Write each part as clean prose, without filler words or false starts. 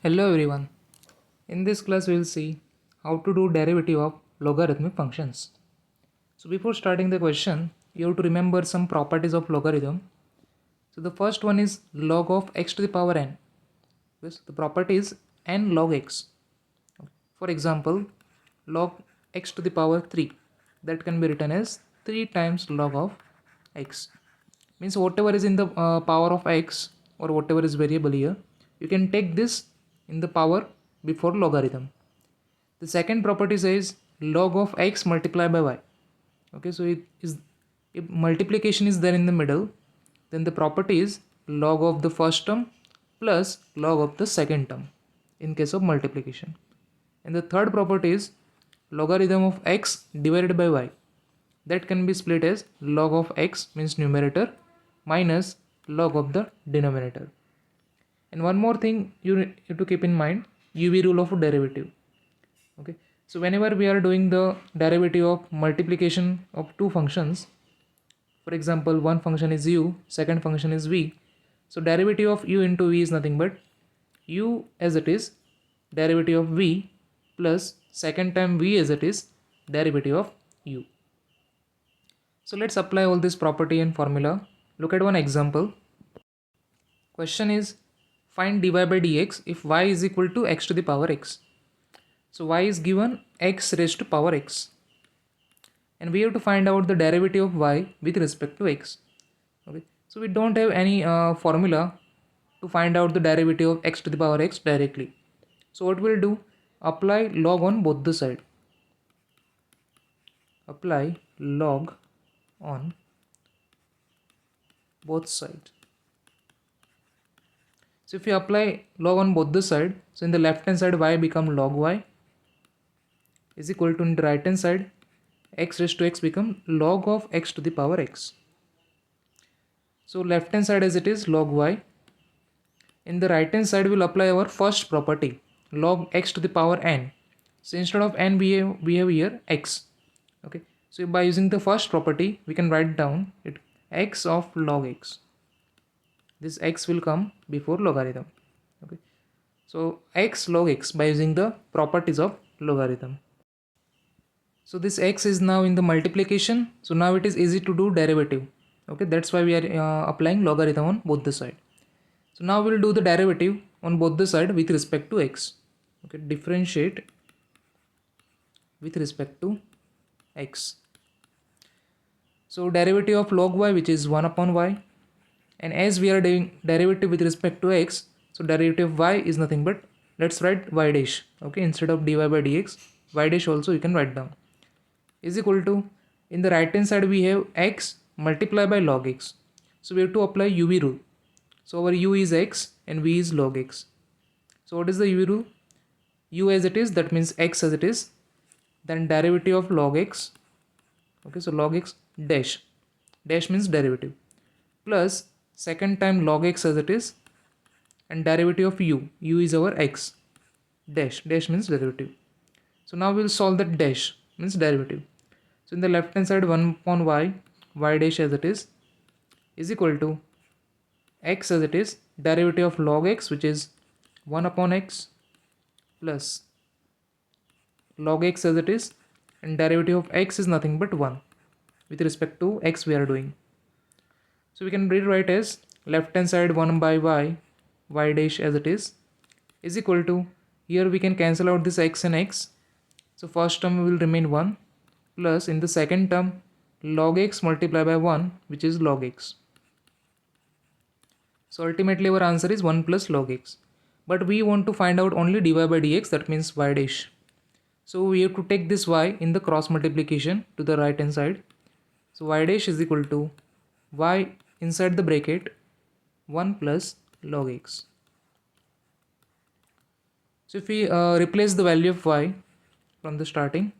Hello everyone. In this class we will see how to do derivative of logarithmic functions. So before starting the question, you have to remember some properties of logarithm. So the first one is log of x to the power n. Yes, the property is n log x. For example, log x to the power 3, that can be written as 3 times log of x. Means whatever is in the power of x or whatever is variable here, you can take this in the power before logarithm. The second property says log of x multiplied by y. Okay, so it is, if multiplication is there in the middle, then the property is log of the first term plus log of the second term in case of multiplication. And the third property is logarithm of x divided by y. That can be split as log of x means numerator minus log of the denominator. And one more thing you have to keep in mind, UV rule of derivative. Okay, so whenever we are doing the derivative of multiplication of two functions, for example one function is u, second function is v, so derivative of u into v is nothing but u as it is derivative of v plus second time v as it is derivative of u. So let's apply all this property and formula. Look at one example. Question is, find dy by dx if y is equal to x to the power x. So y is given x raised to power x, and we have to find out the derivative of y with respect to x. Okay, so we don't have any formula to find out the derivative of x to the power x directly. So what we'll do, apply log on both the side. Apply log on both sides. So if you apply log on both the side, so in the left hand side y become log y is equal to, in the right hand side x raised to x become log of x to the power x. So left hand side as it is log y. In the right hand side we'll apply our first property, log x to the power n. So instead of n we have here x. Okay, so by using the first property we can write down it x of log x. This x will come before logarithm. Okay, so x log x by using the properties of logarithm. So this x is now in the multiplication, so now it is easy to do derivative. Okay, that's why we are applying logarithm on both the side. So now we'll do the derivative on both the side with respect to x. Okay, differentiate with respect to x. So derivative of log y, which is 1 upon y, and as we are doing derivative with respect to x, so derivative of y is nothing but, let's write y dash. Okay, instead of dy by dx, y dash also you can write down, is equal to, in the right hand side we have x multiplied by log x. So we have to apply UV rule. So our u is x and v is log x. So what is the UV rule? U as it is, that means x as it is, then derivative of log x. Okay, so log x dash, dash means derivative, plus second time log x as it is, and derivative of u is our x, dash, dash means derivative. So now we will solve that dash means derivative. So in the left hand side 1 upon y dash as it is equal to x as it is, derivative of log x, which is 1 upon x, plus log x as it is, and derivative of x is nothing but 1 with respect to x we are doing. So we can rewrite as left hand side 1 by y dash as it is equal to, here we can cancel out this x and x, so first term will remain 1, plus in the second term log x multiplied by 1, which is log x. So ultimately our answer is 1 plus log x, but we want to find out only dy by dx, that means y dash. So we have to take this y in the cross multiplication to the right hand side. So y dash is equal to y inside the bracket 1 plus log x. So if we replace the value of y from the starting,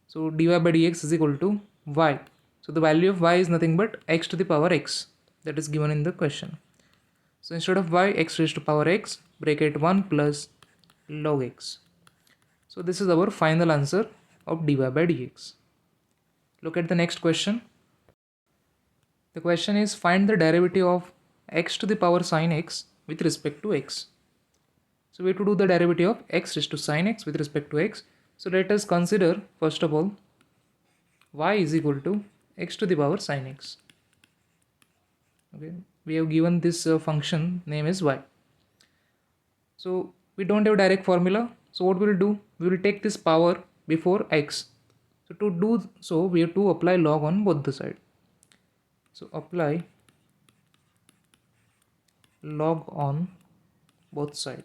so dy by dx is equal to y. So the value of y is nothing but x to the power x, that is given in the question. So instead of y, x raised to power x, bracket 1 plus log x. So this is our final answer of dy by dx. Look at the next question. The question is, find the derivative of x to the power sine x with respect to x. So we have to do the derivative of x raised to sine x with respect to x. So let us consider first of all y is equal to x to the power sine x. Okay, we have given this function name is y. So we don't have direct formula. So what we'll do, we will take this power before x. So to do so, we have to apply log on both the side. So apply log on both side.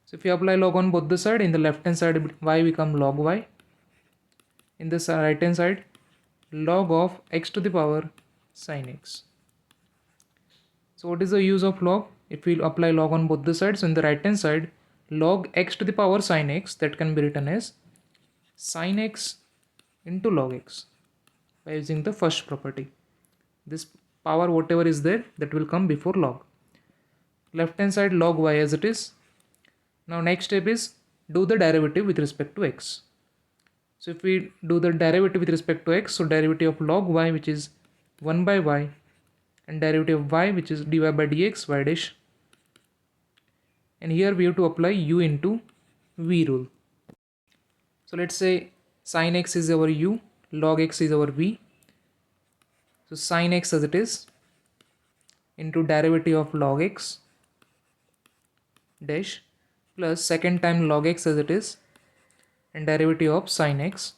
So if you apply log on both the side, in the left hand side y become log y, in the right hand side log of x to the power sine x. So what is the use of log? If we apply log on both the sides, so in the right hand side log x to the power sine x, that can be written as sine x into log x by using the first property. This power whatever is there, that will come before log. Left hand side log y as it is. Now next step is do the derivative with respect to x. So if we do the derivative with respect to x, so derivative of log y, which is 1 by y, and derivative of y, which is dy by dx y dash, and here we have to apply u into v rule. So let's say sine x is our u, log x is our v. So sine x as it is into derivative of log x dash plus second time log x as it is and derivative of sine x.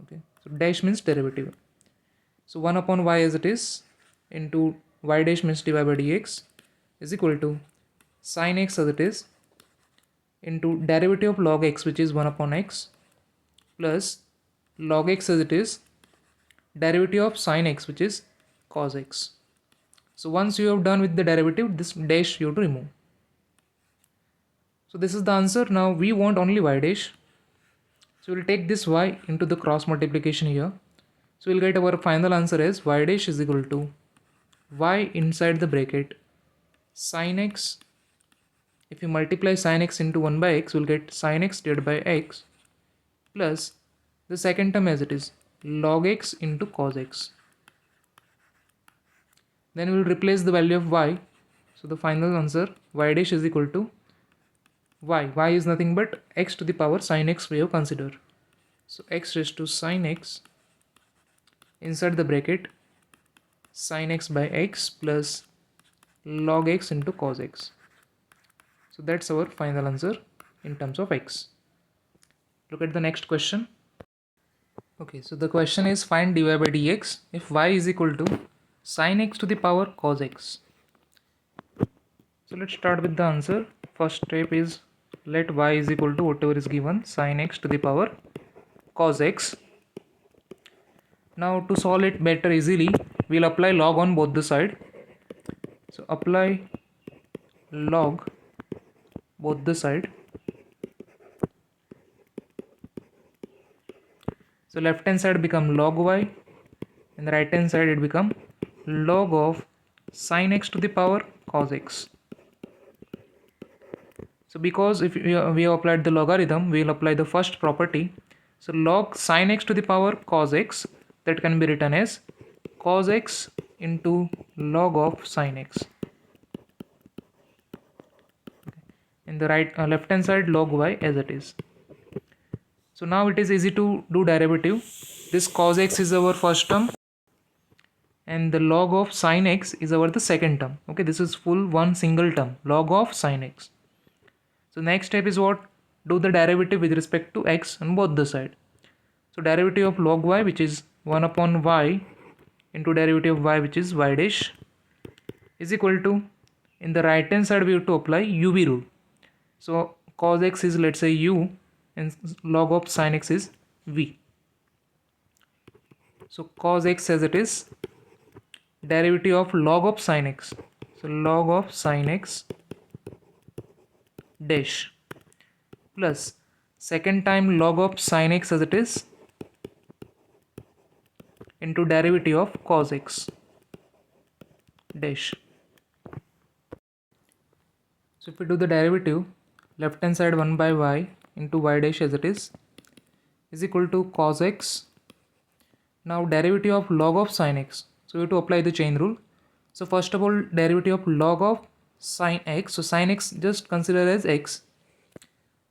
Okay, so dash means derivative. So 1 upon y as it is into y dash means dy by dx is equal to sine x as it is into derivative of log x, which is 1 upon x, plus log x as it is derivative of sine x, which is cos x. So once you have done with the derivative, this dash you have to remove. So this is the answer. Now we want only y dash. So we'll take this y into the cross multiplication here. So we'll get our final answer as y dash is equal to y inside the bracket sine x. If you multiply sine x into 1 by x, we'll get sine x divided by x plus the second term as it is log x into cos x. Then we'll replace the value of y. So the final answer y dash is equal to y is nothing but x to the power sine x we have considered. So x raised to sine x inside the bracket sine x by x plus log x into cos x. So that's our final answer in terms of x. Look at the next question. Okay, so the question is find dy by dx if y is equal to sine x to the power cos x. So let's start with the answer. First step is let y is equal to whatever is given, sine x to the power cos x. Now to solve it better easily, we'll apply log on both the side. So apply log both the side. So left hand side become log y and the right hand side it become log of sine x to the power cos x. So because if we have applied the logarithm, we will apply the first property. So log sine x to the power cos x, that can be written as cos x into log of sine x. In the left hand side log y as it is. So now it is easy to do derivative. This cos x is our first term and the log of sine x is our the second term. Okay, this is full one single term, log of sine x. So next step is what? Do the derivative with respect to x on both the side. So derivative of log y, which is 1 upon y into derivative of y, which is y dash, is equal to, in the right hand side we have to apply uv rule. So cos x is, let's say, u and log of sine x is v. So cos x as it is derivative of log of sine x. So log of sine x dash plus second time log of sine x as it is into derivative of cos x dash. So if we do the derivative, left hand side 1 by y into y dash as it is equal to cos x. Now derivative of log of sine x. So we have to apply the chain rule. So first of all, derivative of log of sine x. So sine x just consider as x.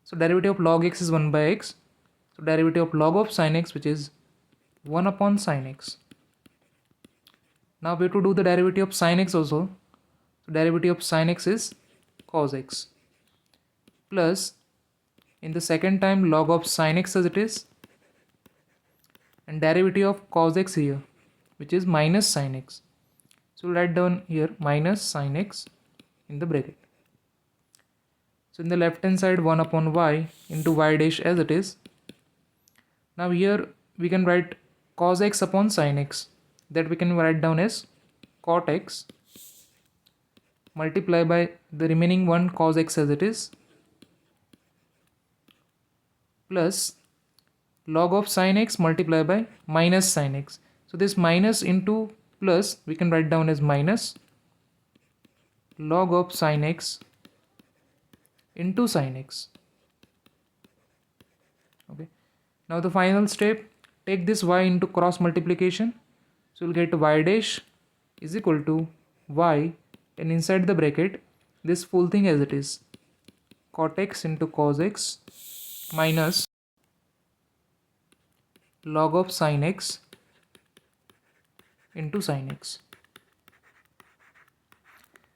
So derivative of log x is 1 by x. So derivative of log of sine x, which is 1 upon sine x. Now we have to do the derivative of sine x also. So derivative of sine x is cos x, plus in the second time log of sine x as it is, and derivative of cos x here, which is minus sine x. So we'll write down here minus sine x in the bracket. So in the left hand side 1 upon y into y dash as it is. Now here we can write cos x upon sine x, that we can write down as cot x, multiply by the remaining one cos x as it is, plus log of sine x multiply by minus sine x. So this minus into plus we can write down as minus log of sine x into sine x. Okay. Now the final step, take this y into cross multiplication. So we'll get y dash is equal to y, and inside the bracket this full thing as it is, cot x into cos x minus log of sine x into sine x.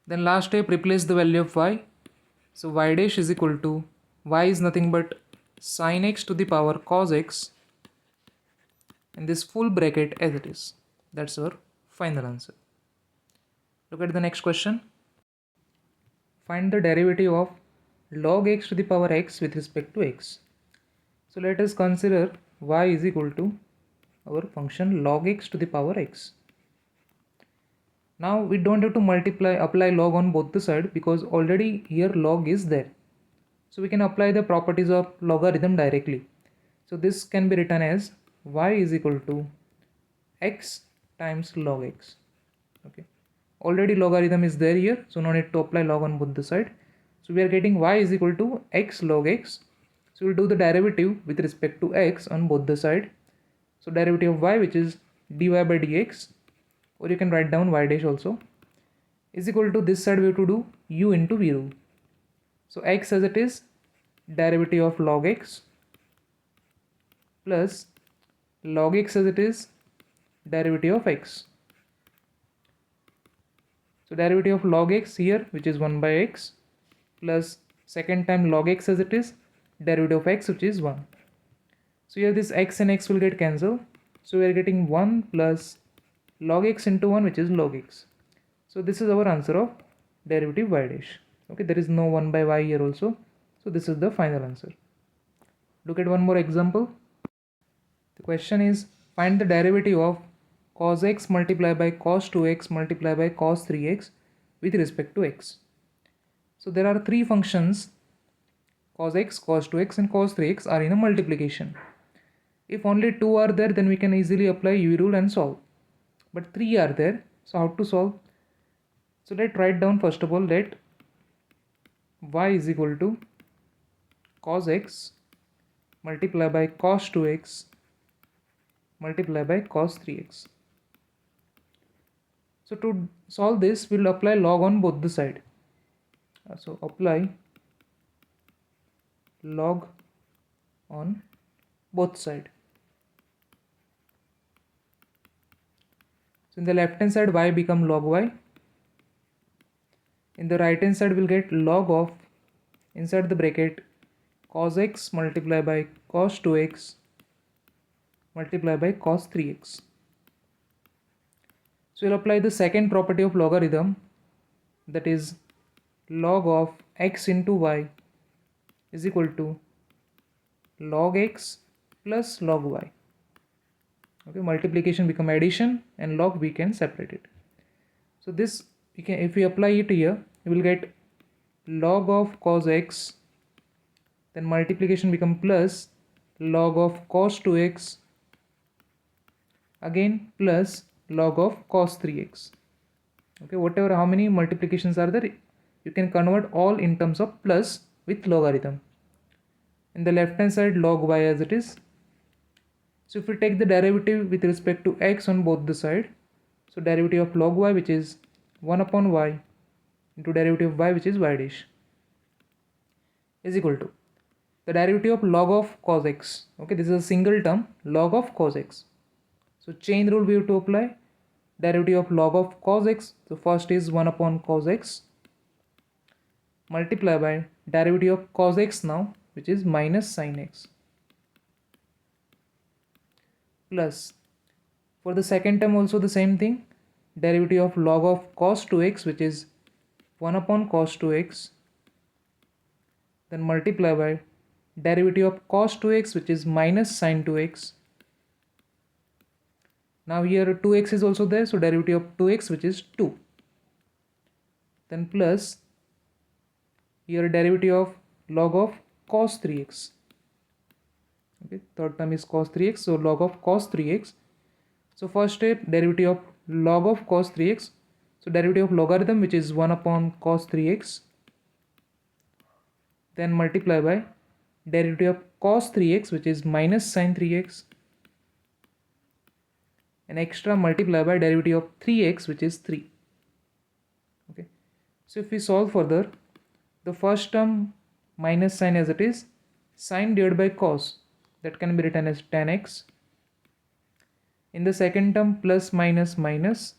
Then last step, replace the value of y. So y dash is equal to, y is nothing but sine x to the power cos x, and this full bracket as it is. That's our final answer. Look at the next question. Find the derivative of log x to the power x with respect to x. So let us consider y is equal to our function log x to the power x. Now we don't have to apply log on both the sides, because already here log is there. So we can apply the properties of logarithm directly. So this can be written as y is equal to x times log x. Okay. Already logarithm is there here, so no need to apply log on both the side. So we are getting y is equal to x log x. So we'll do the derivative with respect to x on both the side. So derivative of y, which is dy by dx, or you can write down y dash also, is equal to, this side we have to do u into v rule. So x as it is, derivative of log x, plus log x as it is, derivative of x. So derivative of log x here, which is 1 by x, plus second time log x as it is, derivative of x, which is 1. So here this x and x will get cancelled. So we are getting 1 plus log x into 1, which is log x. So this is our answer of derivative y dash. Okay, there is no 1 by y here also. So this is the final answer. Look at one more example. The question is, find the derivative of cos x multiplied by cos 2x multiplied by cos 3x with respect to x. So there are three functions, cos x, cos 2x and cos 3x are in a multiplication. If only 2 are there, then we can easily apply u rule and solve. But 3 are there, so how to solve? So let's write down first of all, let y is equal to cos x multiplied by cos 2x multiplied by cos 3x. So to solve this, we'll apply log on both the side. So apply log on both side. So in the left hand side y become log y. In the right hand side we'll get log of, inside the bracket, cos x multiplied by cos 2x multiplied by cos 3x. So we'll apply the second property of logarithm, that is log of x into y is equal to log x plus log y. Okay, multiplication become addition and log we can separate it. So this we can, if we apply it here, we will get log of cos x, then multiplication become plus log of cos 2x, again plus log of cos 3x. Okay, whatever, how many multiplications are there, you can convert all in terms of plus with logarithm. In the left hand side log y as it is. So if we take the derivative with respect to x on both the side, so derivative of log y, which is 1 upon y into derivative of y, which is y dash, is equal to the derivative of log of cos x. Okay, this is a single term, log of cos x. So chain rule we have to apply. Derivative of log of cos x, so first is 1 upon cos x, multiply by derivative of cos x now, which is minus sin x, plus for the second term also the same thing, derivative of log of cos 2x, which is 1 upon cos 2x, then multiply by derivative of cos 2x, which is minus sin 2x. Now here 2x is also there, so derivative of 2x, which is 2, then plus here derivative of log of cos 3x. Okay, third term is cos 3x, so log of cos 3x. So first step, derivative of log of cos 3x, so derivative of logarithm, which is 1 upon cos 3x, then multiply by derivative of cos 3x, which is minus sin 3x, and extra multiply by derivative of 3x, which is 3. Okay, so if we solve further, the first term minus sin as it is, sin divided by cos, that can be written as tan x. In the second term, plus minus minus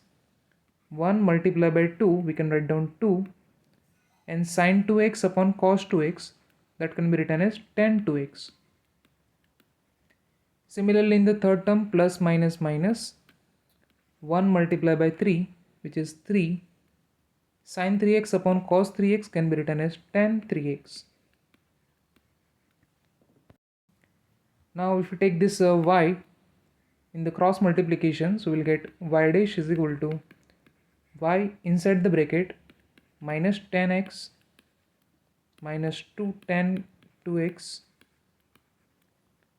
1 multiplied by 2, we can write down 2, and sin 2x upon cos 2x, that can be written as tan 2x. Similarly, in the third term, plus minus minus 1 multiplied by 3, which is 3, sin 3x upon cos 3x can be written as tan 3x. Now if you take this y in the cross multiplication, so we'll get y dash is equal to y inside the bracket minus tan x minus 2 tan 2x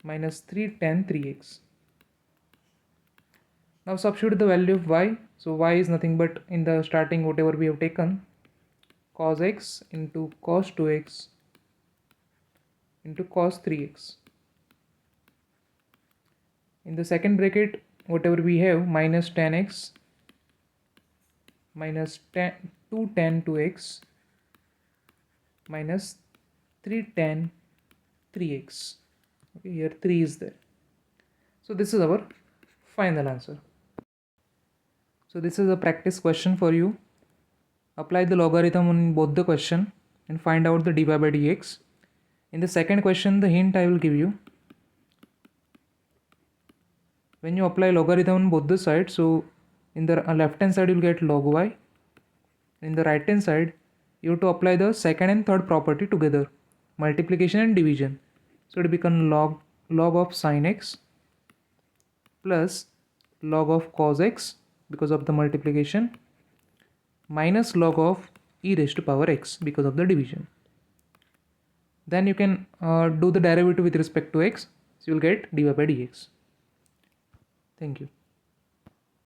minus 3 tan 3x. Now substitute the value of y, so y is nothing but in the starting whatever we have taken, cos x into cos 2x into cos 3x. In the second bracket whatever we have, minus tan x minus 2 tan 2x minus 3 tan 3x. Okay, here 3 is there. So this is our final answer. So this is a practice question for you. Apply the logarithm on both the question and find out the dy by dx. In the second question, the hint I will give you. When you apply logarithm on both the sides, so in the left hand side you will get log y. In the right hand side, you have to apply the second and third property together, multiplication and division. So it becomes log of sin x plus log of cos x because of the multiplication minus log of e raised to power x because of the division. Then you can do the derivative with respect to x, so you will get dy by dx. Thank you.